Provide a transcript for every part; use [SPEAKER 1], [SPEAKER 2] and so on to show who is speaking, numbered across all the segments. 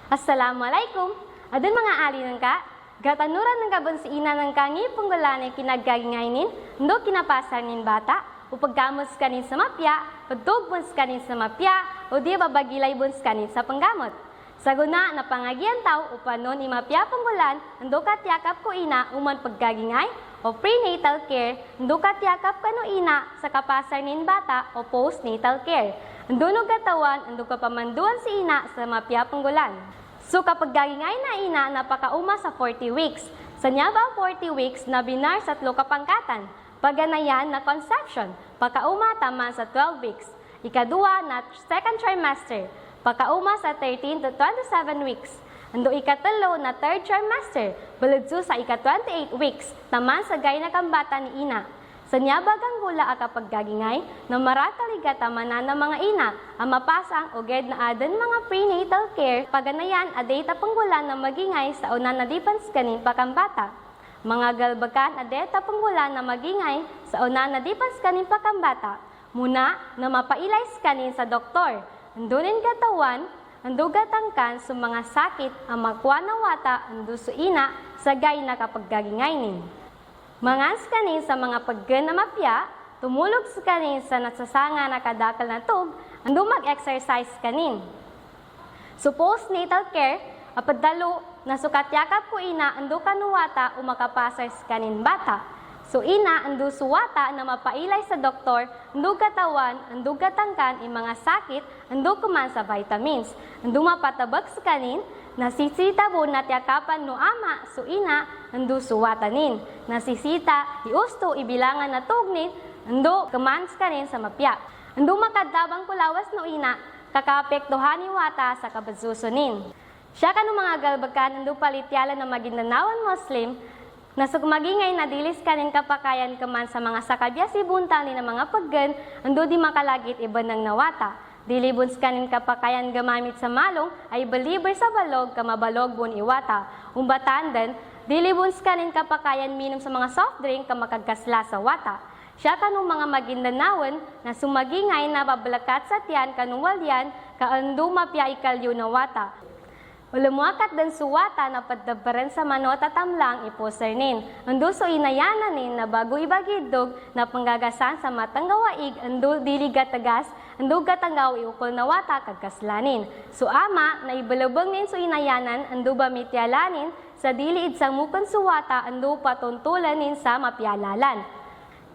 [SPEAKER 1] Assalamualaikum. Adun mga alin ka, gatanuran ng kabon si ina ng kangi punggulan kinagagingainin, ndo kinapasar nin bata, upagamos kanin sa mapya, pagtugbons kanin sa mapya, o di babagilay bons kanin sa panggamot. Saguna na pangagian tao upanon imapya punggulan, ndo katyakap ko ina uman paggagingay, o prenatal care, ndo katyakap kano ina sa kapasar nin bata o postnatal care. Ndunog katawan, ando kapamanduan si ina sa mapya punggulan. So kapag gagingay na ina, napakauma sa 40 weeks. Sa niya ba 40 weeks na binar sa 3 kapangkatan? Paganayan na conception, pagkauma taman sa 12 weeks. Ikadua na second trimester, pagkauma sa 13 to 27 weeks. Ando ikatalo na third trimester, baludso sa ika-28 weeks, taman sa gay na kambata ni ina. Sa niyabagang gula kapag gagingay, na marataligataman na mga ina, ang mapasang o ged na adan mga prenatal care, paganayan adeta panggula na magingay sa una na dipans kanin pakambata. Mga galbakan adeta panggula na magingay sa una na dipans kanin pakambata. Muna na mapailays kanin sa doktor. Andunin katawan, andugatangkan sa mga sakit ang makwanawata andu su ina sa gay na kapag gagingay nin. Mangas kanin sa mga paggan na mapya, tumulog sa kanin sa nasasanga na kadakal na tug, ando mag-exercise kanin. So postnatal care, apadalo na sukatyakap ko ina ando kanuwata o makapasar sa kanin bata. So ina ando suwata na mapailay sa doktor, ando katawan, ando katangkan ang mga sakit, ando kuman sa vitamins, ando mapatabag sa kanin, nasisita po natyakapan no ama so ina ando suwatanin. Nasisita iusto ibilangan na tugnit ando kamans kanin sa mapya. Ando makadabang kulawas no ina kakapektuhan ni wata sa kabadsusunin. Siya kanu mga galbakan ando palityala na maginanawan Muslim na magingay na dilis kanin kapakayan kaman sa mga sakabya si buntal ni na mga paggan ando di makalagit iba ng nawata. Dilibons kanin kapakayan gamamit sa malong ay baliber sa balog kamabalog bun iwata. Umbatandan, dilibons kanin kapakayan minom sa mga soft drink kamakagkasla sa wata. Siya kanong mga magindanawan na sumagingay na babalakat sa tiyan kanong walyan kaandu mapya ikalyo na wata. Ulamuakat dan suwata na paddabaran sa manot at tamlang iposernin. Ando so inayananin na bago ibagidog na panggagasan sa matang gawaig ando dili gatagas, ando gatanggaw iukol na wata kagkaslanin. So ama na ibalabang nin so inayanan ando bamityalanin sa dili idsang mukon suwata ando patuntulanin sa mapyalalan.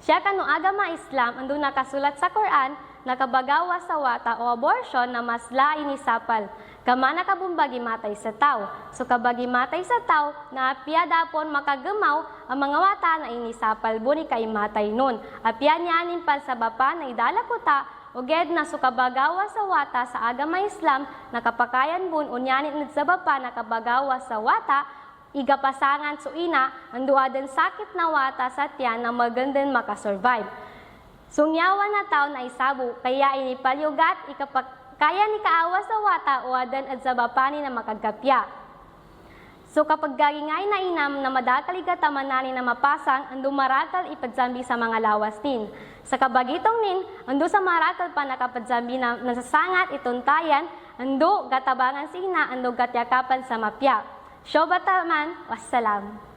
[SPEAKER 1] Siya kanu agama Islam ando nakasulat sa Quran nakabagawa sa wata o abortion na masla inisapal. Kama nakabumbagi matay sa tao. So kabagi matay sa tao, na apya dapon makagamaw ang mga wata na inisapal buni kay matay nun. Apya niyanin pan sa bapa na idalakuta, o ged na sukabagawa sa wata sa agama Islam, nakapakayan bun unyanin sa bapa nakabagawa sa wata, igapasangan so ina, anduadan sakit na wata sa tiyan na magandan makasurvive. Sungyawan na tao na isabu, kaya inipalyugat kaya ni kaawa sa wata o adan at sa bapani na makagkapya. So kapag gagingay na inam na madakaligatamanan na mapasang, ando marakal ipadzambi sa mga lawas din. Sa kabagitong nin, ando sa marakal pa nakapadzambi na nasasangat ituntayan, ando gatabangan si ina, ando gatyakapan sa mapya. Shobataman, wassalam.